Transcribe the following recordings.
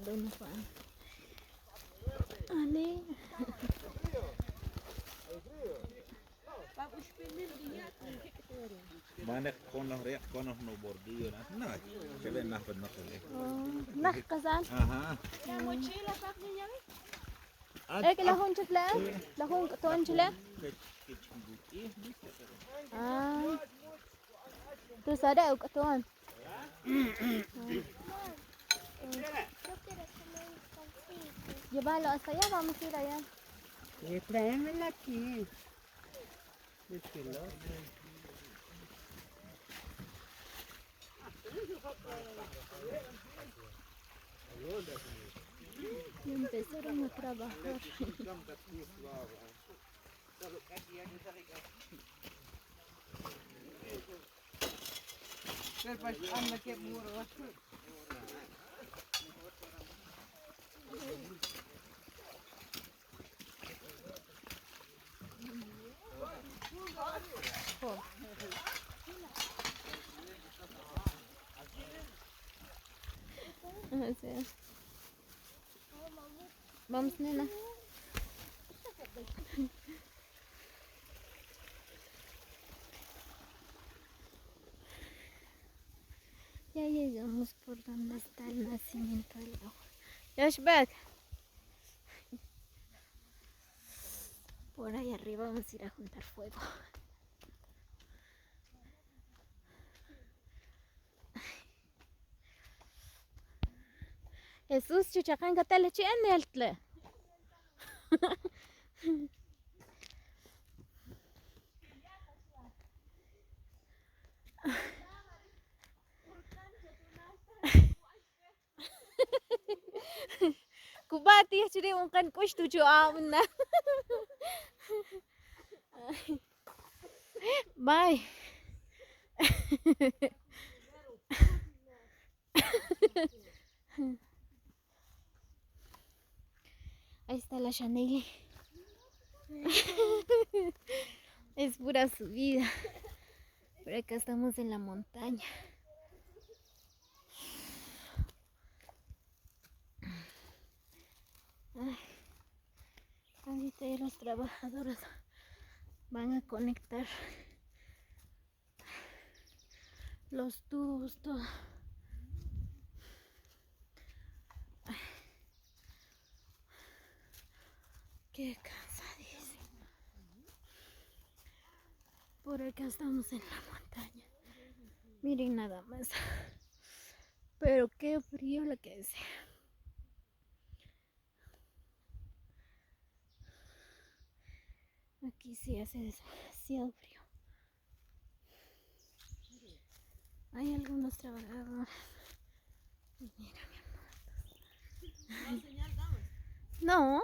Đâu nó phải Ali Manek kono rek kono no bordillo na que ven na pues no se ve. nah kasan Ajá. que la hun chifla la hun ton chile tu sada au ton llévalo hasta allá, vamos a ir allá. Tráemela aquí. Y empezaron a trabajar. Vamos, nena. Ya llegamos por donde está el nacimiento del agua. Yoshbek. Por ahí arriba vamos a ir a juntar fuego. Jesús chuchacán que te le eché en el tle. Kubati chiri unkan kush tu amna. Bye. Ahí está la Chanel. Es pura subida. Pero acá estamos en la montaña. Ay, ahorita ya los trabajadores van a conectar los tubos, todo. Ay, qué cansadísimo. Por acá estamos en la montaña. Miren nada más. Pero qué frío lo que es. Aquí sí hace demasiado frío. Hay algunos trabajadores. Mira, mi amor. No.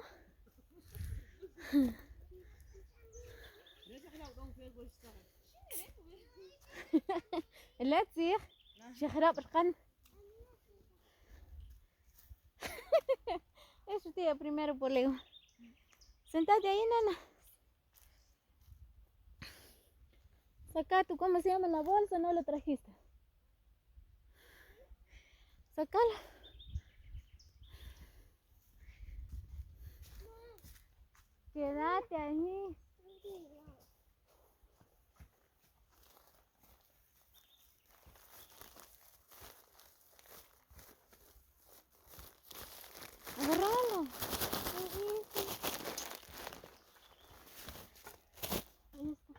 لا تصيح شخراب القن. Eso tía primero por lego. Sentate ahí, nena. Saca tú, ¿cómo se llama la bolsa? No lo trajiste. Sácala. Quédate ahí. Agárralo. Ahí está.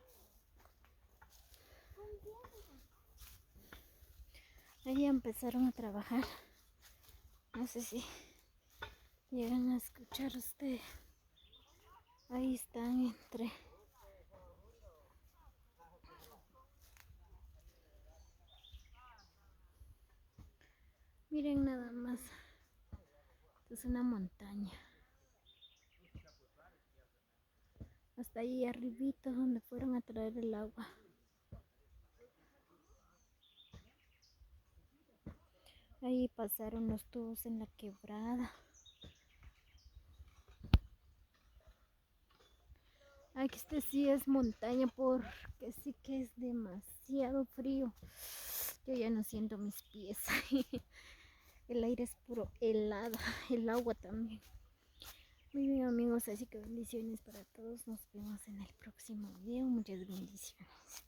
Ahí empezaron a trabajar. No sé si llegan a escuchar ustedes. Ahí están entre. Miren nada más. Esto es una montaña. Hasta ahí arribito donde fueron a traer el agua. Ahí pasaron los tubos en la quebrada. Aquí este sí es montaña porque sí que es demasiado frío. Yo ya no siento mis pies. El aire es puro helado, el agua también. Muy bien amigos, así que bendiciones para todos. Nos vemos en el próximo video. Muchas bendiciones.